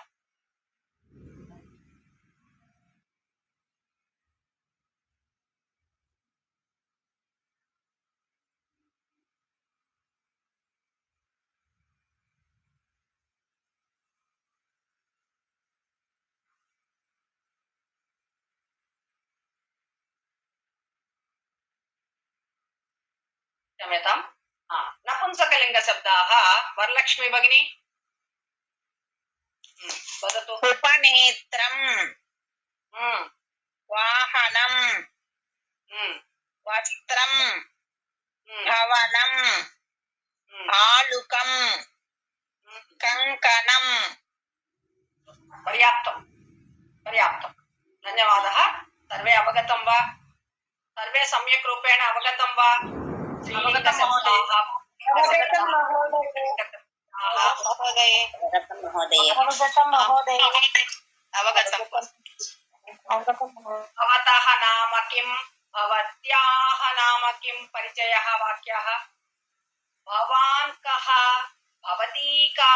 क्षम्यतां। नपुंसकलिङ्गशब्दाः वरलक्ष्मी भगिनी वदतु। उपनेत्रं वाहनं वस्त्रं भवनं आलुकं कङ्कणं। पर्याप्तं। धन्यवादः। सर्वे अवगतं वा? सर्वे सम्यक् रूपेण अवगतं वा? अवगतं भवतः नाम किं? भवत्याः नाम किं? परिचयः वाक्यः। भवान् कः? भवती का?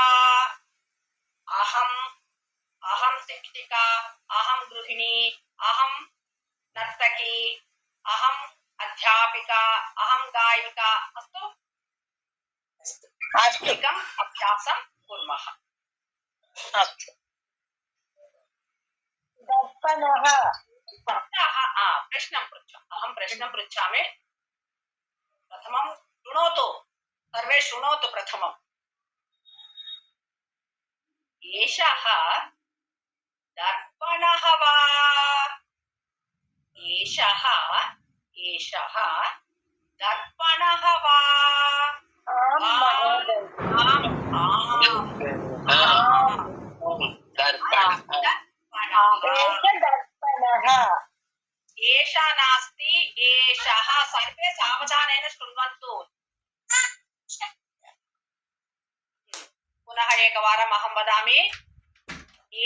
अहं शिक्षिका, अहं गृहिणी, अहं नर्तकी, अहम् अध्यापिका, अहं गायिका। अस्तु, एकम् अभ्यासं कुर्मः। अहं प्रश्नं पृच्छामि। प्रथमं शृणोतु, सर्वे शृणोतु। प्रथमम्, एषः दर्पणः वा? एषः दर्पणः वा आम महोदय एकदर्पणः एषा नास्ति एषः सर्वे सावधानेन शृण्वन्तु पुनः एकवारम् अहं वदामि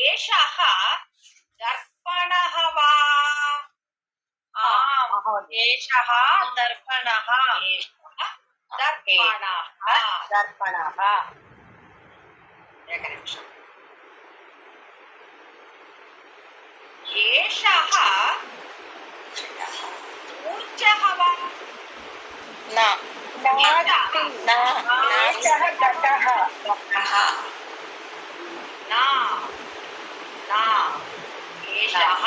एषः दर्पणः वा आम् एषः दर्पणः दर्पणः एकनिमिषम् एषः ऊर्जः वा नास्ति एषः घटः न एषः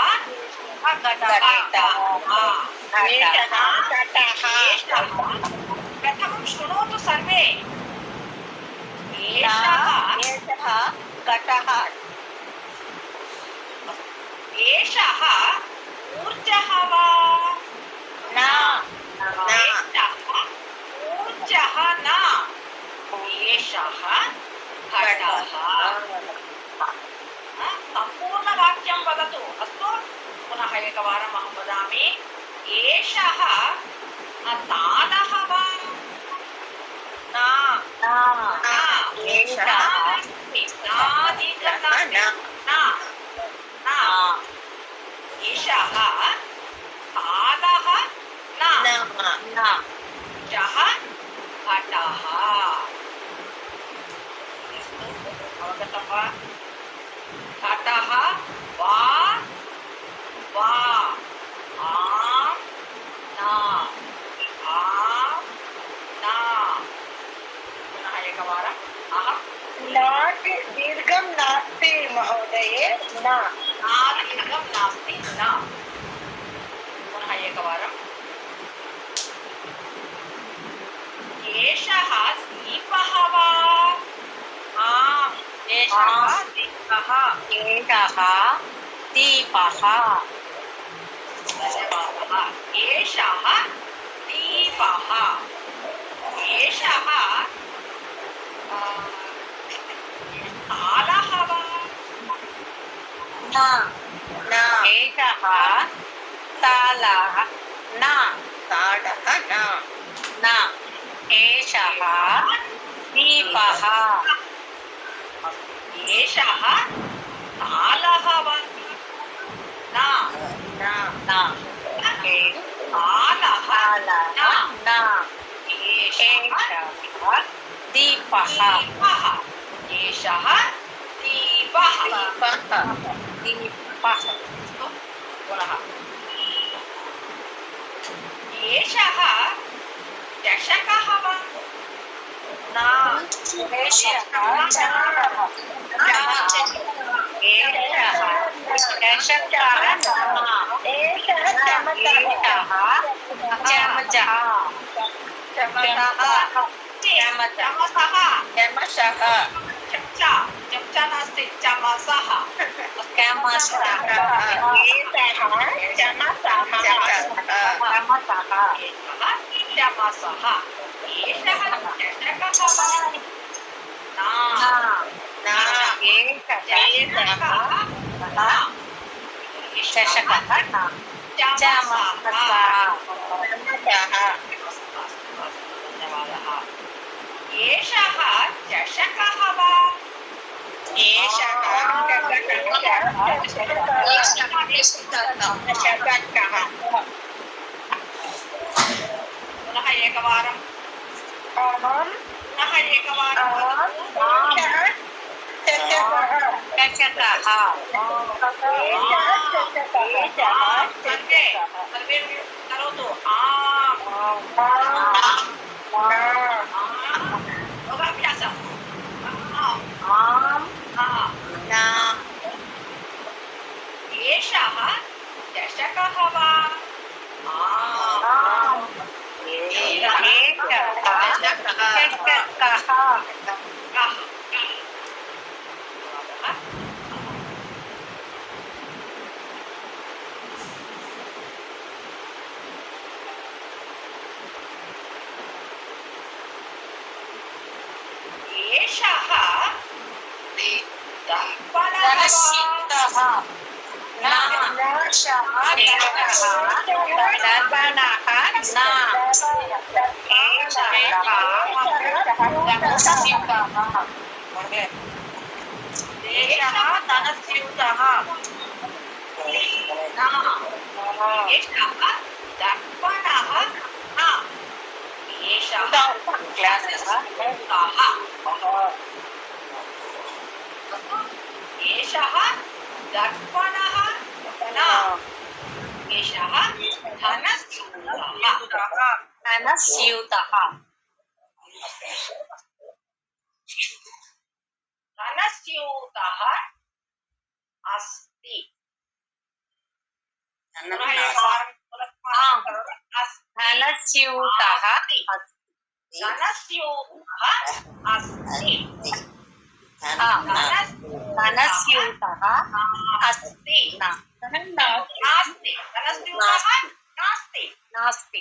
प्रथमं शृणोतु सर्वे एषः घटः एषः ऊर्जः वा न ऊर्जः न एषः घटः सम्पूर्णवाक्यं वदतु अस्तु पुनः एकवारम् अहं वदामि एषः तालः वा एषः तालः एषः घटः अवगतं वा घटः वा आम् न पुनः एकवारम् अहं नाट् दीर्घं नास्ति महोदये न दीर्घं नास्ति न पुनः एकवारम् एषः दीपः वा आम् एषः दीपः धन्यवादः एषः दीपः एषः तालः वा एषः तालः न एषः दीपः एषः तालः वा दीपः एषः दीपः पुनः एषः चषकः वा चमचा नास्ति चमसः एषः चषकः वा पुनः एकवारं सर्वे करोतु योगाभ्यासम् एषः चषकः वा स्यूतः न दर्पणः न एषः धनस्यूतः न एषः दर्पणः न एषः धनस्यूतः एषः दर्पणः न एषः धनस्यूतः धनस्यूतः अस्ति धनस्यूतः धनस्यूतः अस्ति धनस्यूतः अस्ति नास्ति धनस्यूतः नास्ति नास्ति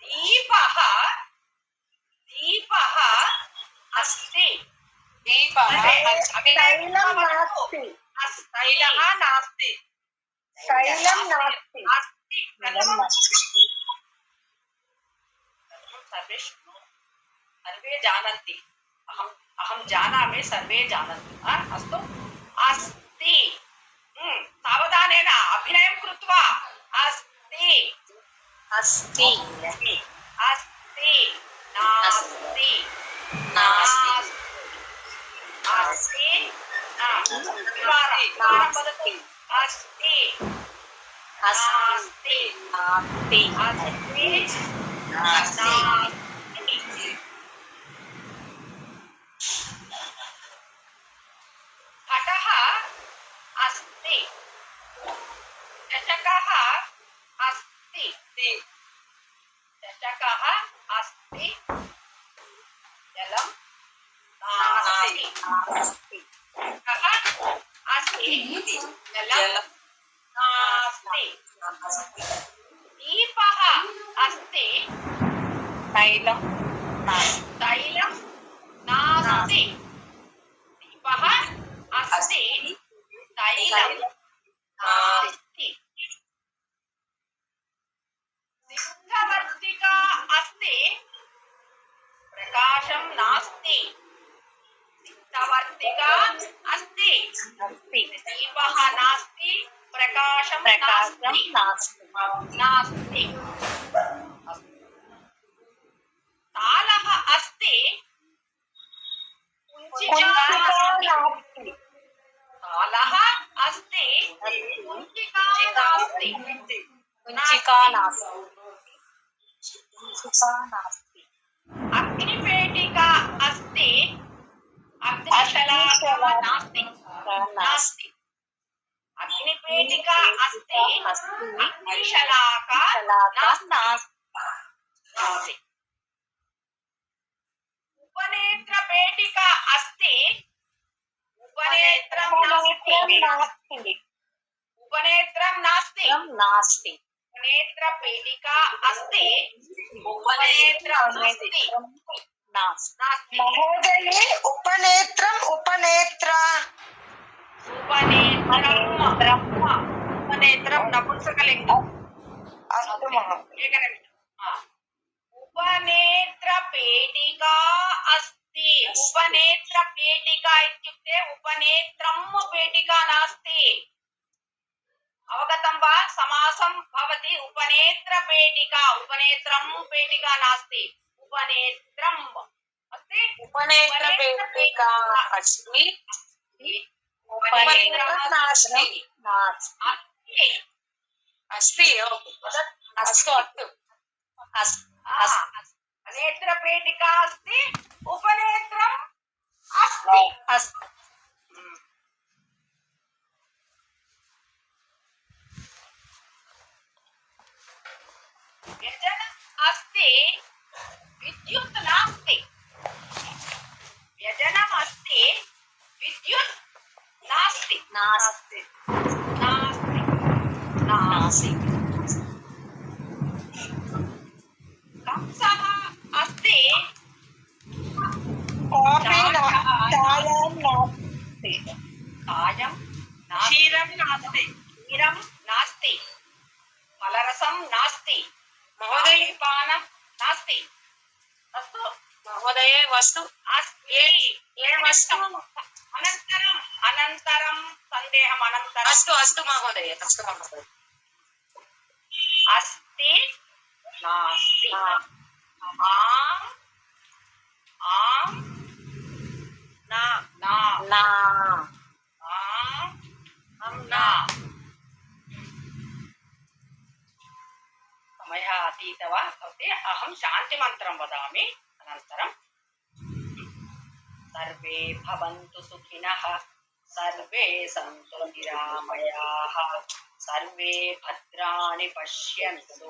दीपः दीपः अस्ति दीपः तैलं नास्ति तैलः नास्ति तैलं नास्ति अस्ति कथम् सर्वे सर्वे जानन्ति अहम् अहं जानामि सर्वे जानन्ति अस्तु अस्ति सावधानेन अभिनयं कृत्वा अस्ति अस्ति अस्ति नास्ति नास्ति अस्ति द्विवारं वदतु अस्ति नास्ति नास्ति अस्ति नास्ति नास्ति घटः अस्ति चषकः अस्ति चषकः अस्ति जलं नास्ति कः अस्ति जलं नास्ति दीपः अस्ति तैलं तैलं नास्ति दीपः अस्ति तैलं नास्ति सिद्धवर्तिका अस्ति प्रकाशं नास्ति सिद्धवर्तिका अस्ति दीपः नास्ति प्रकाशं नास्ति तालः अस्ति कुञ्चिका नास्ति तालः अस्ति कुञ्चिका नास्ति कुञ्चिका नास्ति अग्निपेटिका अस्ति अग्निशलाका नास्ति नास्ति अग्निपेटिका अस्ति अग्निशलाका नास्ति उपनेत्रपेटिका अस्ति उपनेत्रं नास्ति उपनेत्रं नास्ति उपनेत्रपेटिका अस्ति उपनेत्रं नास्ति महोदये उपनेत्रम् उपनेत्र उपनेत्रं नपुंसकलिङ्गम् अस्तु महोदय एकनिमिषम् उपनेत्रपेटिका अस्ति उपनेत्रपेटिका इत्युक्ते उपनेत्रं पेटिका नास्ति अवगतं वा समासं भवति उपनेत्रपेटिका उपनेत्रं पेटिका नास्ति उपनेत्रम् अस्ति उपनेत्रपेटिका अस्ति उपनेत्रं नास्ति अस्ति अस्तु नेत्रपेटिका अस्ति उपनेत्रम् अस्ति व्यजन अस्ति विद्युत् नास्ति व्यजनम् अस्ति विद्युत् नास्ति नास्ति कंसः अस्ति चायं नास्ति चायं क्षीरं नास्ति फलरसं नास्ति महोदय पानं नास्ति अस्तु महोदय वस्तु अस्ति ये वस्तु अनन्तरं सन्देहम् अनन्तरम् अस्तु अस्तु महोदय अस्ति नास्ति आम् आम् न न आम् न समयः अतीतः वा भवति अहं शान्तिमन्त्रं वदामि अनन्तरं सर्वे भवन्तु सुखिनः सर्वे सन्तु निरामयाः सर्वे भद्राणि पश्यन्तु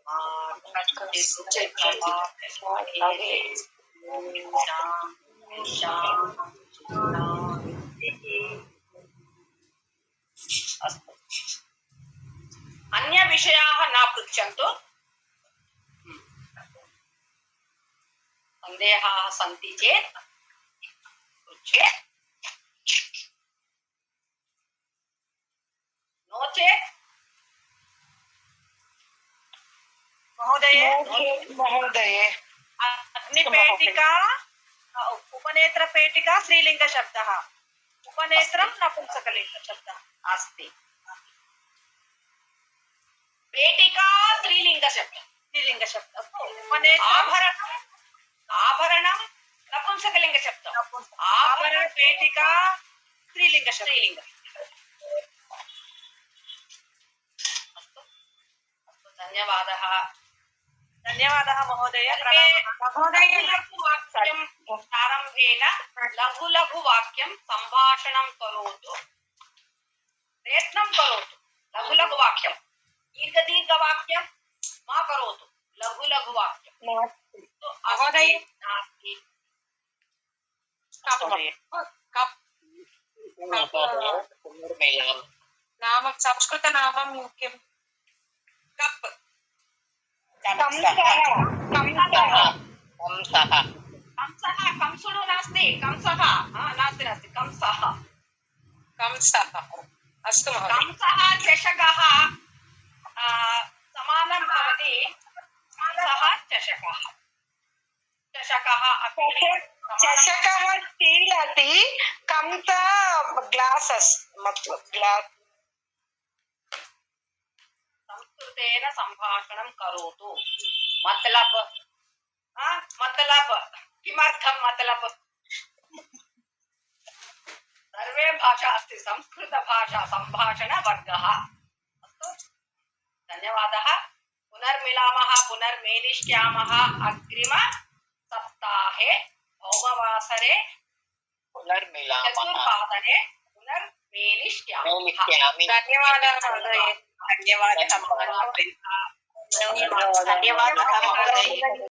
मा कश्चित् दुःखभाग् अस्तु अन्यविषयाः न पृच्छन्तु सन्देहाः सन्ति चेत् पृच्छेत् नो चेत् महोदय अग्निपेटिका उपनेत्रपेटिका स्त्रीलिङ्गशब्दः उपनेत्रं नपुंसकलिङ्गशब्दः अस्ति पेटिका स्त्रीलिङ्गशब्दः आभरणं नपुंसकलिङ्गशब्दः आभरणपेटिका स्त्रीलिङ्गशब्दः अस्तु धन्यवादः महोदय लघुवाक्यं प्रारम्भेन लघुवाक्यं सम्भाषणं करोतु प्रयत्नं करोतु लघुवाक्यं दीर्घवाक्यं मा करोतु लघुवाक्यं महोदय नास्ति नाम संस्कृतनामं किं कप् कंसुडु नास्ति कंसः अस्तु कंसः चषकः समानं भवति कंसः चषकः चषकः स्टील अस्ति कंस ग्लासस् मतलब ग्लास संस्कृतेन सम्भाषणं करोतु मतलब किमर्थं मतलब सर्वे भाषा अस्ति संस्कृतभाषा सम्भाषणवर्गः अस्तु धन्यवादः पुनर्मिलामः पुनर्मेलिष्यामः अग्रिम सप्ताहे भौमवासरे चतुर्वादने पुनर्मेलिष्यामः धन्यवादः महोदय धन्यवादः महोदय